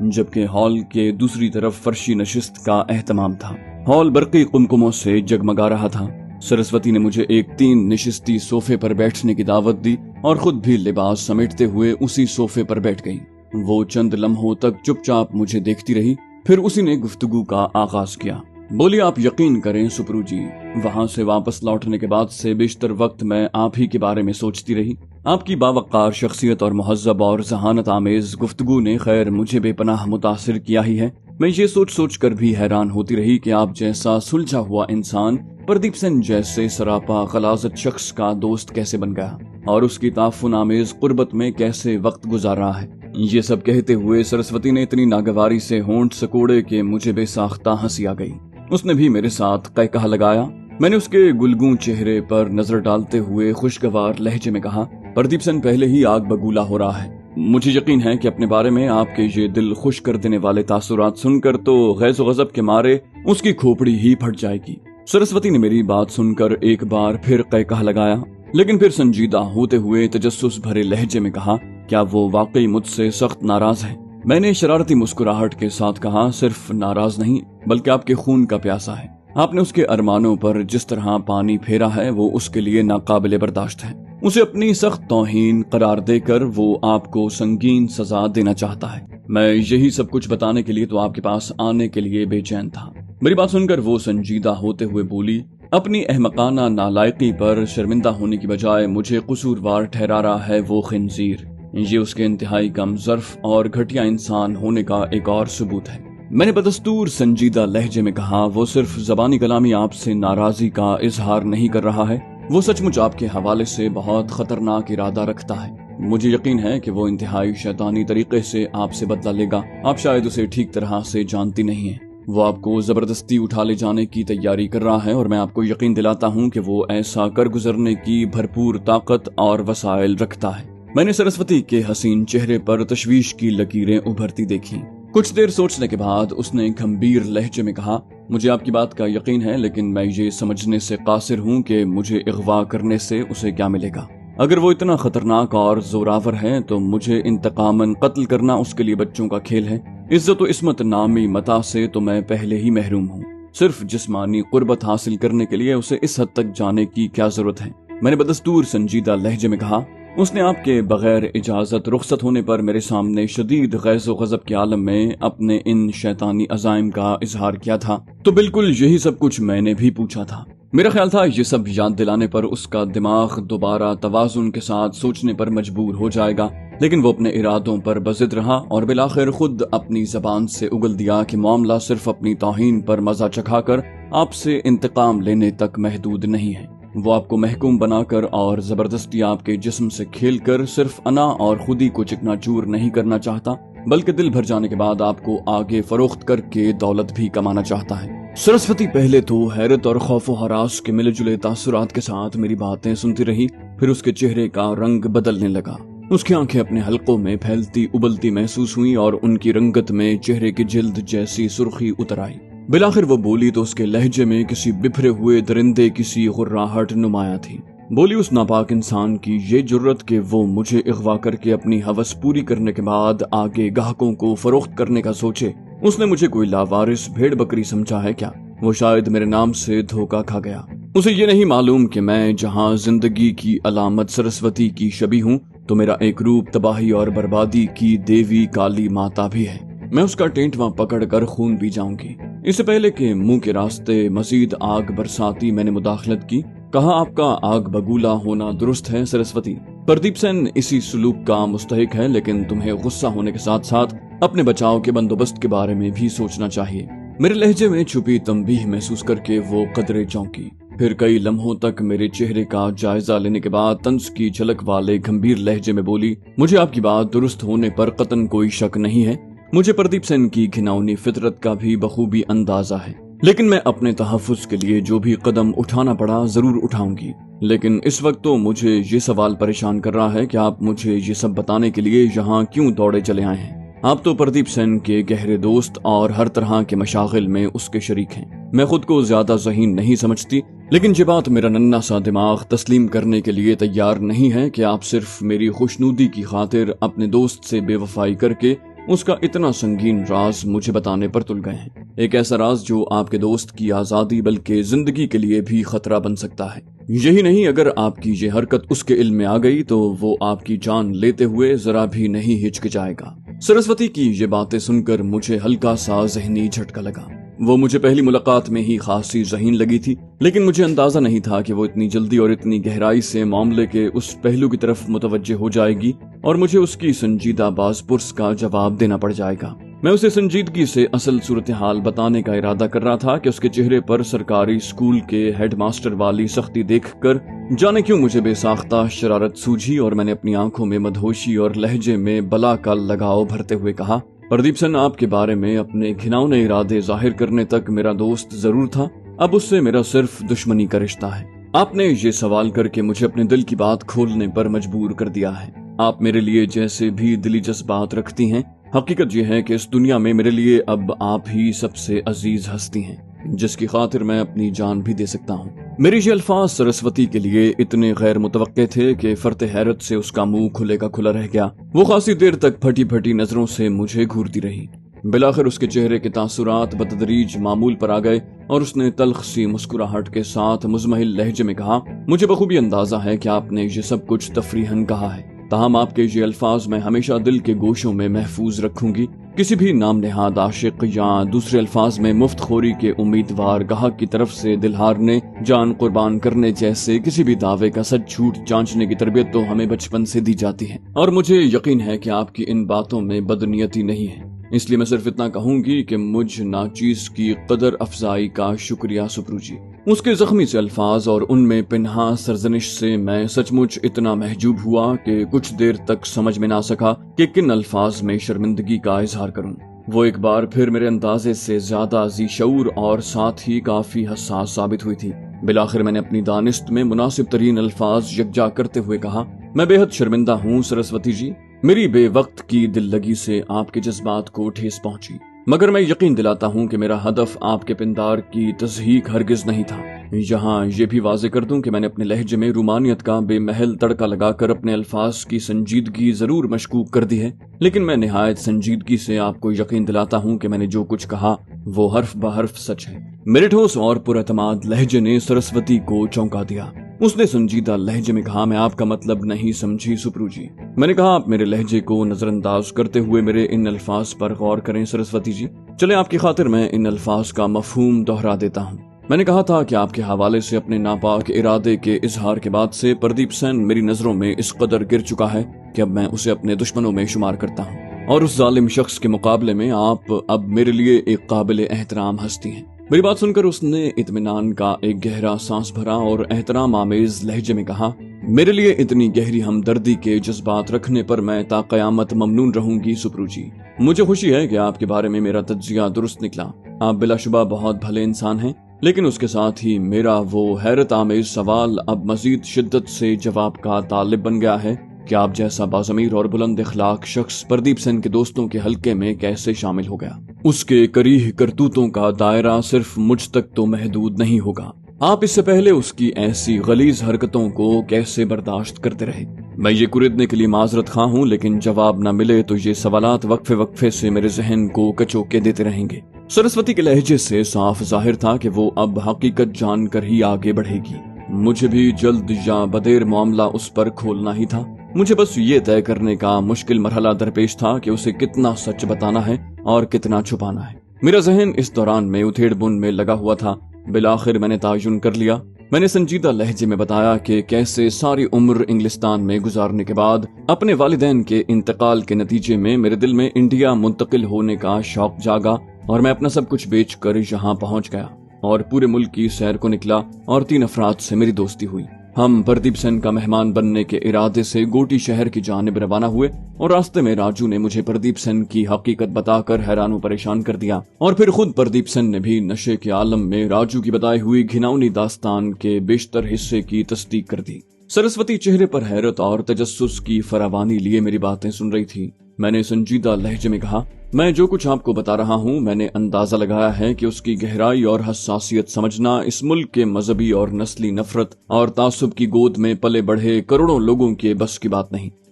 جبکہ ہال کے دوسری طرف فرشی نشست کا اہتمام تھا۔ ہال برقی قمقموں سے جگمگا رہا تھا۔ سرسوتی نے مجھے ایک 3 نشستی صوفے پر بیٹھنے کی دعوت دی اور خود بھی لباس سمیٹتے ہوئے اسی صوفے پر بیٹھ گئی۔ وہ چند لمحوں تک چپ چاپ مجھے دیکھتی رہی، پھر اسی نے گفتگو کا آغاز کیا۔ بولی، آپ یقین کریں سپرو جی، وہاں سے واپس لوٹنے کے بعد سے بیشتر وقت میں آپ ہی کے بارے میں سوچتی رہی۔ آپ کی باوقار شخصیت اور مہذب اور ذہانت آمیز گفتگو نے خیر مجھے بے پناہ متاثر کیا ہی ہے۔ میں یہ سوچ کر بھی حیران ہوتی رہی کہ آپ جیسا سلجھا ہوا انسان پردیپ سین جیسے سراپا غلاظت شخص کا دوست کیسے بن گیا اور اس کی تعفن آمیز قربت میں کیسے وقت گزار رہا ہے۔ یہ سب کہتے ہوئے سرسوتی نے اتنی ناگواری سے ہونٹ سکوڑے کہ مجھے بے ساختہ ہنسی آ گئی۔ اس نے بھی میرے ساتھ قہقہ لگایا۔ میں نے اس کے گلگوں چہرے پر نظر ڈالتے ہوئے خوشگوار لہجے میں کہا، پردیپ سین پہلے ہی آگ بگولا ہو رہا ہے۔ مجھے یقین ہے کہ اپنے بارے میں آپ کے یہ دل خوش کر دینے والے تاثرات سن کر تو غیظ و غضب کے مارے اس کی کھوپڑی ہی پھٹ جائے گی۔ سرسوتی نے میری بات سن کر ایک بار پھر قہقہ لگایا، لیکن پھر سنجیدہ ہوتے ہوئے تجسس بھرے لہجے میں کہا، کیا وہ واقعی مجھ سے سخت ناراض ہے؟ میں نے شرارتی مسکراہٹ کے ساتھ کہا، صرف ناراض نہیں بلکہ آپ کے خون کا پیاسا ہے۔ آپ نے اس کے ارمانوں پر جس طرح پانی پھیرا ہے وہ اس کے لیے ناقابل برداشت ہے۔ اسے اپنی سخت توہین قرار دے کر وہ آپ کو سنگین سزا دینا چاہتا ہے۔ میں یہی سب کچھ بتانے کے لیے تو آپ کے پاس آنے کے لیے بے چین تھا۔ میری بات سن کر وہ سنجیدہ ہوتے ہوئے بولی، اپنی احمقانہ نالائقی پر شرمندہ ہونے کی بجائے مجھے قصوروار ٹھہرا رہا ہے وہ خنزیر۔ یہ اس کے انتہائی کم ظرف اور گھٹیا انسان ہونے کا ایک اور ثبوت ہے۔ میں نے بدستور سنجیدہ لہجے میں کہا، وہ صرف زبانی کلامی آپ سے ناراضی کا اظہار نہیں کر رہا ہے، وہ سچ مچ آپ کے حوالے سے بہت خطرناک ارادہ رکھتا ہے۔ مجھے یقین ہے کہ وہ انتہائی شیطانی طریقے سے آپ سے بدلہ لے گا۔ آپ شاید اسے ٹھیک طرح سے جانتی نہیں ہیں۔ وہ آپ کو زبردستی اٹھا لے جانے کی تیاری کر رہا ہے اور میں آپ کو یقین دلاتا ہوں کہ وہ ایسا کر گزرنے کی بھرپور طاقت اور وسائل رکھتا ہے۔ میں نے سرسوتی کے حسین چہرے پر تشویش کی لکیریں ابھرتی دیکھی۔ کچھ دیر سوچنے کے بعد اس نے گھمبیر لہجے میں کہا، مجھے آپ کی بات کا یقین ہے، لیکن میں یہ سمجھنے سے قاصر ہوں کہ مجھے اغوا کرنے سے اسے کیا ملے گا۔ اگر وہ اتنا خطرناک اور زوراور ہے تو مجھے انتقاماً قتل کرنا اس کے لیے بچوں کا کھیل ہے۔ عزت و عصمت نامی متاع سے تو میں پہلے ہی محروم ہوں۔ صرف جسمانی قربت حاصل کرنے کے لیے اسے اس حد تک جانے کی کیا ضرورت ہے؟ میں نے بدستور سنجیدہ لہجے میں کہا، اس نے آپ کے بغیر اجازت رخصت ہونے پر میرے سامنے شدید غیظ و غضب کے عالم میں اپنے ان شیطانی عزائم کا اظہار کیا تھا، تو بالکل یہی سب کچھ میں نے بھی پوچھا تھا۔ میرا خیال تھا یہ سب یاد دلانے پر اس کا دماغ دوبارہ توازن کے ساتھ سوچنے پر مجبور ہو جائے گا، لیکن وہ اپنے ارادوں پر بضد رہا اور بالآخر خود اپنی زبان سے اگل دیا کہ معاملہ صرف اپنی توہین پر مزہ چکھا کر آپ سے انتقام لینے تک محدود نہیں ہے۔ وہ آپ کو محکوم بنا کر اور زبردستی آپ کے جسم سے کھیل کر صرف انا اور خودی کو چکنا چور نہیں کرنا چاہتا، بلکہ دل بھر جانے کے بعد آپ کو آگے فروخت کر کے دولت بھی کمانا چاہتا ہے۔ سرسوتی پہلے تو حیرت اور خوف و ہراس کے ملے جلے تاثرات کے ساتھ میری باتیں سنتی رہی، پھر اس کے چہرے کا رنگ بدلنے لگا۔ اس کی آنکھیں اپنے حلقوں میں پھیلتی ابلتی محسوس ہوئی اور ان کی رنگت میں چہرے کی جلد جیسی سرخی اتر آئی۔ بالآخر وہ بولی تو اس کے لہجے میں کسی بپھرے ہوئے درندے کی غراہٹ نمایاں تھی۔ بولی، اس ناپاک انسان کی یہ جرت کہ وہ مجھے اغوا کر کے اپنی ہوس پوری کرنے کے بعد آگے گاہکوں کو فروخت کرنے کا سوچے۔ اس نے مجھے کوئی لاوارث بھیڑ بکری سمجھا ہے کیا؟ وہ شاید میرے نام سے دھوکہ کھا گیا۔ اسے یہ نہیں معلوم کہ میں جہاں زندگی کی علامت سرسوتی کی شبیہ ہوں تو میرا ایک روپ تباہی اور بربادی کی دیوی کالی ماتا بھی ہے۔ میں اس کا ٹینٹواں پکڑ کر خون پی جاؤں گی۔ اس سے پہلے کہ منہ کے راستے مزید آگ برساتی میں نے مداخلت کی، کہا، آپ کا آگ بگولا ہونا درست ہے سرسوتی۔ پردیپ سین اسی سلوک کا مستحق ہے، لیکن تمہیں غصہ ہونے کے ساتھ ساتھ اپنے بچاؤ کے بندوبست کے بارے میں بھی سوچنا چاہیے۔ میرے لہجے میں چھپی تنبیہ محسوس کر کے وہ قدرے چونکی، پھر کئی لمحوں تک میرے چہرے کا جائزہ لینے کے بعد طنز کی جھلک والے گھمبیر لہجے میں بولی، مجھے آپ کی بات درست ہونے پر قطعاً کوئی شک نہیں ہے۔ مجھے پردیپ سین کی گھناؤنی فطرت کا بھی بخوبی اندازہ ہے، لیکن میں اپنے تحفظ کے لیے جو بھی قدم اٹھانا پڑا ضرور اٹھاؤں گی۔ لیکن اس وقت تو مجھے یہ سوال پریشان کر رہا ہے کہ آپ مجھے یہ سب بتانے کے لیے یہاں کیوں دوڑے چلے آئے ہیں؟ آپ تو پردیپ سین کے گہرے دوست اور ہر طرح کے مشاغل میں اس کے شریک ہیں۔ میں خود کو زیادہ ذہین نہیں سمجھتی، لیکن یہ بات میرا ننھا سا دماغ تسلیم کرنے کے لیے تیار نہیں ہے کہ آپ صرف میری خوشنودی کی خاطر اپنے دوست سے بے وفائی کر کے اس کا اتنا سنگین راز مجھے بتانے پر تل گئے ہیں۔ ایک ایسا راز جو آپ کے دوست کی آزادی بلکہ زندگی کے لیے بھی خطرہ بن سکتا ہے۔ یہی نہیں، اگر آپ کی یہ حرکت اس کے علم میں آ گئی تو وہ آپ کی جان لیتے ہوئے ذرا بھی نہیں ہچکچائے گا۔ سرسوتی کی یہ باتیں سن کر مجھے ہلکا سا ذہنی جھٹکا لگا۔ وہ مجھے پہلی ملاقات میں ہی خاصی ذہین لگی تھی، لیکن مجھے اندازہ نہیں تھا کہ وہ اتنی جلدی اور اتنی گہرائی سے معاملے کے اس پہلو کی طرف متوجہ ہو جائے گی اور مجھے اس کی سنجیدہ باز پرس کا جواب دینا پڑ جائے گا۔ میں اسے سنجیدگی سے اصل صورتحال بتانے کا ارادہ کر رہا تھا کہ اس کے چہرے پر سرکاری اسکول کے ہیڈ ماسٹر والی سختی دیکھ کر جانے کیوں مجھے بے ساختہ شرارت سوجھی اور میں نے اپنی آنکھوں میں مدہوشی اور لہجے میں بلا کا لگاؤ بھرتے ہوئے کہا، پردیپ سن، آپ کے بارے میں اپنے گھناؤنے ارادے ظاہر کرنے تک میرا دوست ضرور تھا، اب اس سے میرا صرف دشمنی کا رشتہ ہے۔ آپ نے یہ سوال کر کے مجھے اپنے دل کی بات کھولنے پر مجبور کر دیا ہے۔ آپ میرے لیے جیسے بھی دلی جذبات رکھتی ہیں، حقیقت یہ ہے کہ اس دنیا میں میرے لیے اب آپ ہی سب سے عزیز ہستی ہیں، جس کی خاطر میں اپنی جان بھی دے سکتا ہوں۔ میری یہ الفاظ سرسوتی کے لیے اتنے غیر متوقع تھے کہ فرط حیرت سے اس کا منہ کھلے کا کھلا رہ گیا۔ وہ خاصی دیر تک پھٹی پھٹی نظروں سے مجھے گھورتی رہی۔ بلاخر اس کے چہرے کے تاثرات بتدریج معمول پر آ گئے اور اس نے تلخ سی مسکراہٹ کے ساتھ مزمحل لہجے میں کہا، مجھے بخوبی اندازہ ہے کہ آپ نے یہ سب کچھ تفریحاً کہا ہے، تاہم آپ کے یہ الفاظ میں ہمیشہ دل کے گوشوں میں محفوظ رکھوں گی۔ کسی بھی نام نہاد عاشق یا دوسرے الفاظ میں مفت خوری کے امیدوار گاہک کی طرف سے دل ہارنے، جان قربان کرنے جیسے کسی بھی دعوے کا سچ جھوٹ جانچنے کی تربیت تو ہمیں بچپن سے دی جاتی ہے، اور مجھے یقین ہے کہ آپ کی ان باتوں میں بدنیتی نہیں ہے۔ اس لیے میں صرف اتنا کہوں گی کہ مجھ ناچیز کی قدر افزائی کا شکریہ سپرو جی۔ اس کے زخمی سے الفاظ اور ان میں پنہا سرزنش سے میں سچ مچ اتنا محجوب ہوا کہ کچھ دیر تک سمجھ میں نہ سکا کہ کن الفاظ میں شرمندگی کا اظہار کروں۔ وہ ایک بار پھر میرے اندازے سے زیادہ ذی شعور اور ساتھ ہی کافی حساس ثابت ہوئی تھی۔ بلاخر میں نے اپنی دانست میں مناسب ترین الفاظ یکجا کرتے ہوئے کہا، میں بے حد شرمندہ ہوں سرسوتی جی، میری بے وقت کی دل لگی سے آپ کے جذبات کو ٹھیس پہنچی، مگر میں یقین دلاتا ہوں کہ میرا ہدف آپ کے پندار کی تضحیک ہرگز نہیں تھا۔ یہاں یہ بھی واضح کر دوں کہ میں نے اپنے لہجے میں رومانیت کا بے محل تڑکا لگا کر اپنے الفاظ کی سنجیدگی ضرور مشکوک کر دی ہے، لیکن میں نہایت سنجیدگی سے آپ کو یقین دلاتا ہوں کہ میں نے جو کچھ کہا وہ حرف بحرف سچ ہے۔ میرے ٹھوس اور پراعتماد لہجے نے سرسوتی کو چونکا دیا۔ اس نے سنجیدہ لہجے میں کہا، میں آپ کا مطلب نہیں سمجھی سپرو جی۔ میں نے کہا، آپ میرے لہجے کو نظر انداز کرتے ہوئے میرے ان الفاظ پر غور کریں سرسوتی جی۔ چلیں آپ کی خاطر میں ان الفاظ کا مفہوم دہرا دیتا ہوں۔ میں نے کہا تھا کہ آپ کے حوالے سے اپنے ناپاک ارادے کے اظہار کے بعد سے پردیپ سین میری نظروں میں اس قدر گر چکا ہے کہ اب میں اسے اپنے دشمنوں میں شمار کرتا ہوں، اور اس ظالم شخص کے مقابلے میں آپ اب میرے لیے ایک قابل احترام ہستی ہیں۔ میری بات سن کر اس نے اطمینان کا ایک گہرا سانس بھرا اور احترام آمیز لہجے میں کہا، میرے لیے اتنی گہری ہمدردی کے جذبات رکھنے پر میں تا قیامت ممنون رہوں گی سپرو جی۔ مجھے خوشی ہے کہ آپ کے بارے میں میرا تجزیہ درست نکلا۔ آپ بلا شبہ بہت بھلے انسان ہیں، لیکن اس کے ساتھ ہی میرا وہ حیرت آمیز سوال اب مزید شدت سے جواب کا طالب بن گیا ہے کہ آپ جیسا باضمیر اور بلند اخلاق شخص پردیپ سین کے دوستوں کے حلقے میں کیسے شامل ہو گیا؟ اس کے کریہ کرتوتوں کا دائرہ صرف مجھ تک تو محدود نہیں ہوگا۔ آپ اس سے پہلے اس کی ایسی غلیظ حرکتوں کو کیسے برداشت کرتے رہے؟ میں یہ کردنے کے لیے معذرت خواہ ہوں، لیکن جواب نہ ملے تو یہ سوالات وقفے وقفے سے میرے ذہن کو کچوکے دیتے رہیں گے۔ سرسوتی کے لہجے سے صاف ظاہر تھا کہ وہ اب حقیقت جان کر ہی آگے بڑھے گی۔ مجھے بھی جلد یا بدیر معاملہ اس پر کھولنا ہی تھا۔ مجھے بس یہ طے کرنے کا مشکل مرحلہ درپیش تھا کہ اسے کتنا سچ بتانا ہے اور کتنا چھپانا ہے۔ میرا ذہن اس دوران میں اتھیڑ بن میں لگا ہوا تھا۔ بلاخر میں نے تعین کر لیا۔ میں نے سنجیدہ لہجے میں بتایا کہ کیسے ساری عمر انگلستان میں گزارنے کے بعد اپنے والدین کے انتقال کے نتیجے میں میرے دل میں انڈیا منتقل ہونے کا شوق جاگا اور میں اپنا سب کچھ بیچ کر یہاں پہنچ گیا اور پورے ملک کی سیر کو نکلا اور 3 افراد سے میری دوستی ہوئی۔ ہم پردیپ سین کا مہمان بننے کے ارادے سے گوٹی شہر کی جانب روانہ ہوئے اور راستے میں راجو نے مجھے پردیپ سین کی حقیقت بتا کر حیران و پریشان کر دیا، اور پھر خود پردیپ سین نے بھی نشے کے عالم میں راجو کی بتائی ہوئی گھناؤنی داستان کے بیشتر حصے کی تصدیق کر دی۔ سرسوتی چہرے پر حیرت اور تجسس کی فراوانی لیے میری باتیں سن رہی تھی۔ میں نے سنجیدہ لہجے میں کہا، میں جو کچھ آپ کو بتا رہا ہوں میں نے اندازہ لگایا ہے کہ اس کی گہرائی اور حساسیت سمجھنا اس ملک کے مذہبی اور نسلی نفرت اور تعصب کی گود میں پلے بڑھے کروڑوں لوگوں کے بس کی بات نہیں۔